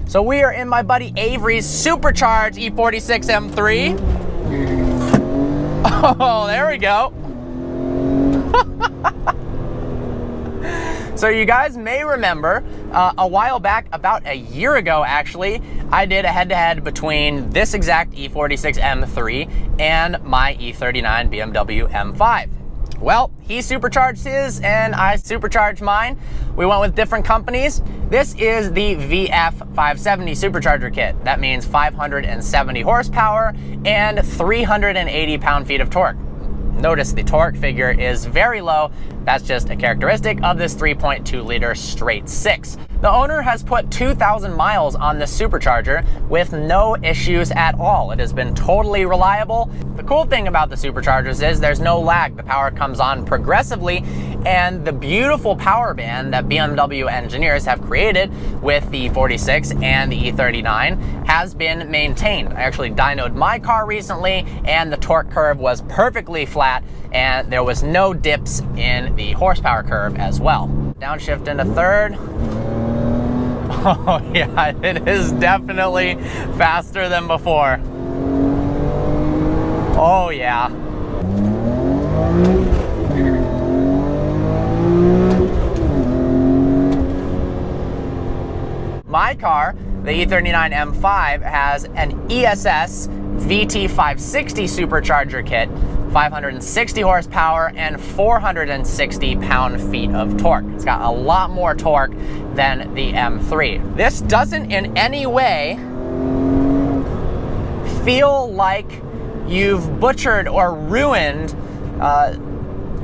So we are in my buddy Avery's supercharged E46 M3. Oh, there we go. So you guys may remember a while back, about a year ago actually, I did a head-to-head between this exact E46 M3 and my E39 BMW M5. Well, he supercharged his and I supercharged mine. We went with different companies. This is the VF570 supercharger kit. That means 570 horsepower and 380 pound-feet of torque. Notice the torque figure is very low. That's just a characteristic of this 3.2 liter straight six. The owner has put 2,000 miles on this supercharger with no issues at all. It has been totally reliable. The cool thing about the superchargers is there's no lag. The power comes on progressively, and the beautiful power band that BMW engineers have created with the E46 and the E39 has been maintained. I actually dynoed my car recently, and the torque curve was perfectly flat, and there was no dips in the horsepower curve as well. Downshift into third. Oh yeah, it is definitely faster than before. Oh yeah. My car, the E39 M5, has an ESS VT560 supercharger kit, 560 horsepower and 460 pound-feet of torque. It's got a lot more torque than the M3. This doesn't in any way feel like you've butchered or ruined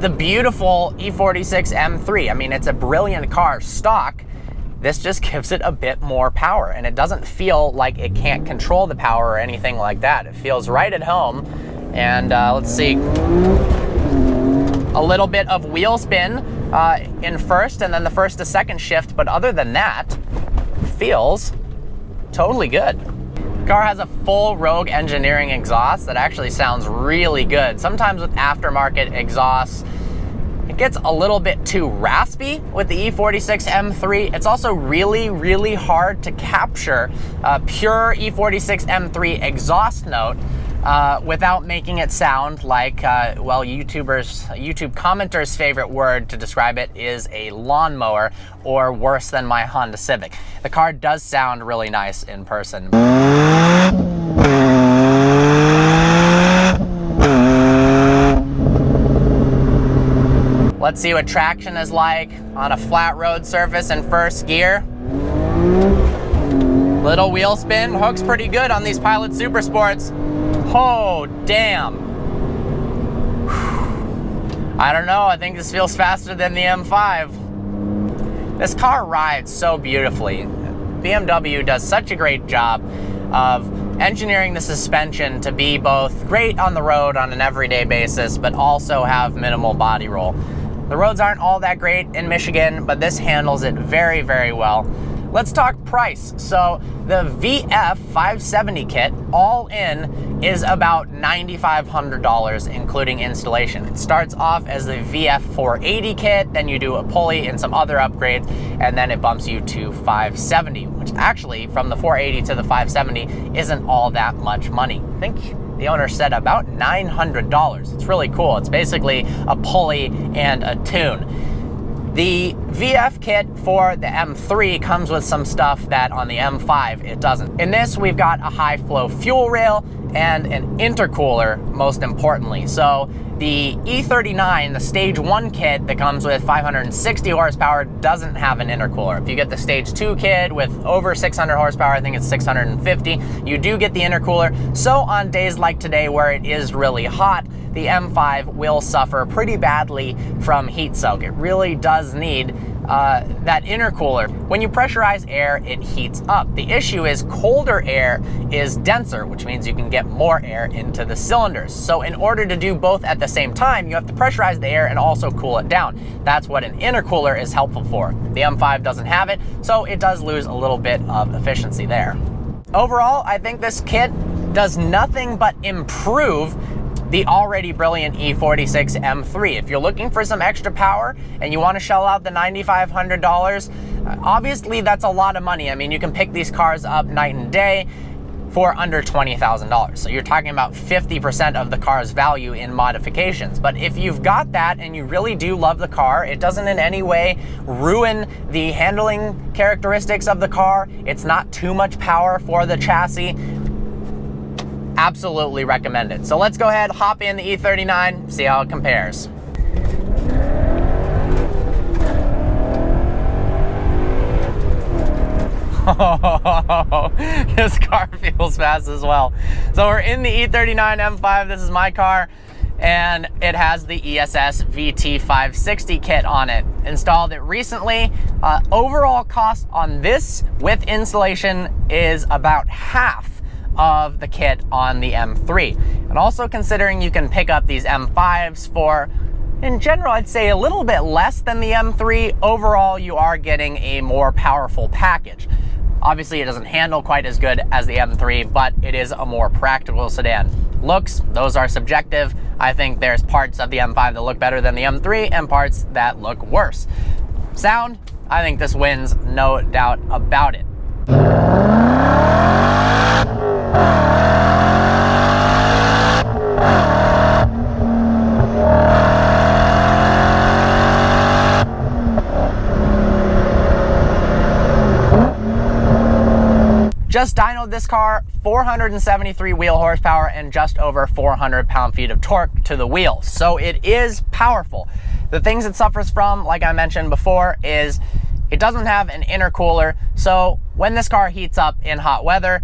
the beautiful E46 M3. I mean, it's a brilliant car stock. This just gives it a bit more power, and it doesn't feel like it can't control the power or anything like that. It feels right at home. And let's see, a little bit of wheel spin in first and then the first to second shift, but other than that, feels totally good. The car has a full Rogue Engineering exhaust that actually sounds really good. Sometimes with aftermarket exhausts, it gets a little bit too raspy with the E46 M3. It's also really, really hard to capture a pure E46 M3 exhaust note without making it sound like, well, YouTube commenters' favorite word to describe it is a lawnmower, or worse than my Honda Civic. The car does sound really nice in person. Let's see what traction is like on a flat road surface in first gear. Little wheel spin, hook's pretty good on these Pilot Super Sports. Oh, damn. I don't know, I think this feels faster than the M5. This car rides so beautifully. BMW does such a great job of engineering the suspension to be both great on the road on an everyday basis, but also have minimal body roll. The roads aren't all that great in Michigan, but this handles it very, very well. Let's talk price. So the VF570 kit, all in, is about $9,500, including installation. It starts off as the VF480 kit, then you do a pulley and some other upgrades, and then it bumps you to 570, which actually, from the 480 to the 570, isn't all that much money. I think the owner said about $900. It's really cool. It's basically a pulley and a tune. The VF kit for the M3 comes with some stuff that on the M5 it doesn't. In this, we've got a high flow fuel rail and an intercooler, most importantly. So the E39, the stage 1 kit that comes with 560 horsepower, doesn't have an intercooler. If you get the stage 2 kit with over 600 horsepower, I think it's 650, you do get the intercooler. So on days like today where it is really hot, the M5 will suffer pretty badly from heat soak. It really does need that intercooler. When you pressurize air, it heats up. The issue is colder air is denser, which means you can get more air into the cylinders. So in order to do both at the same time, you have to pressurize the air and also cool it down. That's what an intercooler is helpful for. The M5 doesn't have it, so it does lose a little bit of efficiency there. Overall, I think this kit does nothing but improve the already brilliant E46 M3. If you're looking for some extra power and you want to shell out the $9,500, Obviously, that's a lot of money. I mean, you can pick these cars up night and day for under $20,000. So you're talking about 50% of the car's value in modifications. But if you've got that and you really do love the car, it doesn't in any way ruin the handling characteristics of the car. It's not too much power for the chassis. Absolutely recommend it. So let's go ahead, hop in the E39, see how it compares. Oh, this car feels fast as well. So we're in the E39 M5. This is my car, and it has the ESS VT560 kit on it. Installed it recently. Overall cost on this with installation is about half of the kit on the M3. And also considering you can pick up these M5s for, in general, I'd say a little bit less than the M3, overall you are getting a more powerful package. Obviously, it doesn't handle quite as good as the M3, but it is a more practical sedan. Looks, those are subjective. I think there's parts of the M5 that look better than the M3 and parts that look worse. Sound, I think this wins, no doubt about it. Just dynoed this car, 473 wheel horsepower and just over 400 pound-feet of torque to the wheels. So it is powerful. The things it suffers from, like I mentioned before, is it doesn't have an intercooler. So when this car heats up in hot weather,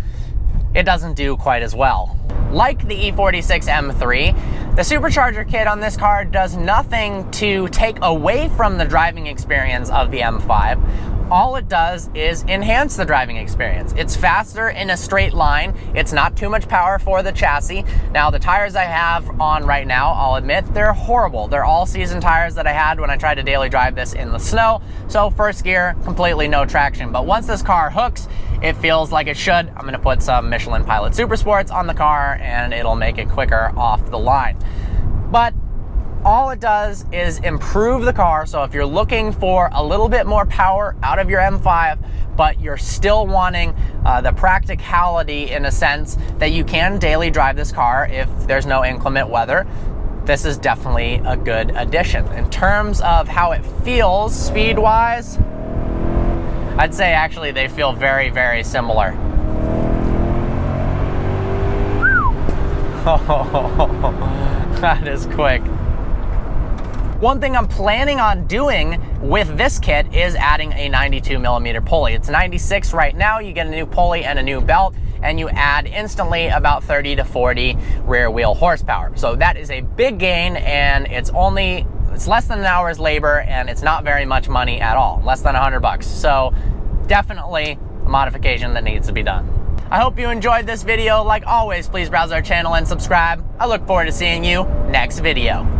it doesn't do quite as well. Like the E46 M3, the supercharger kit on this car does nothing to take away from the driving experience of the M5. All it does is enhance the driving experience. It's faster in a straight line. It's not too much power for the chassis. Now, the tires I have on right now, I'll admit, they're horrible. They're all-season tires that I had when I tried to daily drive this in the snow. So first gear, completely no traction. But once this car hooks, it feels like it should. I'm gonna put some Michelin Pilot Super Sports on the car and it'll make it quicker off the line. But all it does is improve the car. So if you're looking for a little bit more power out of your M5, but you're still wanting the practicality in a sense that you can daily drive this car if there's no inclement weather, this is definitely a good addition. In terms of how it feels speed-wise, I'd say actually they feel very, very similar. Oh, that is quick. One thing I'm planning on doing with this kit is adding a 92mm pulley. It's 96 right now. You get a new pulley and a new belt, and you add instantly about 30 to 40 rear wheel horsepower. So that is a big gain, and it's less than an hour's labor, and it's not very much money at all, less than $100. So definitely a modification that needs to be done. I hope you enjoyed this video. Like always, please browse our channel and subscribe. I look forward to seeing you next video.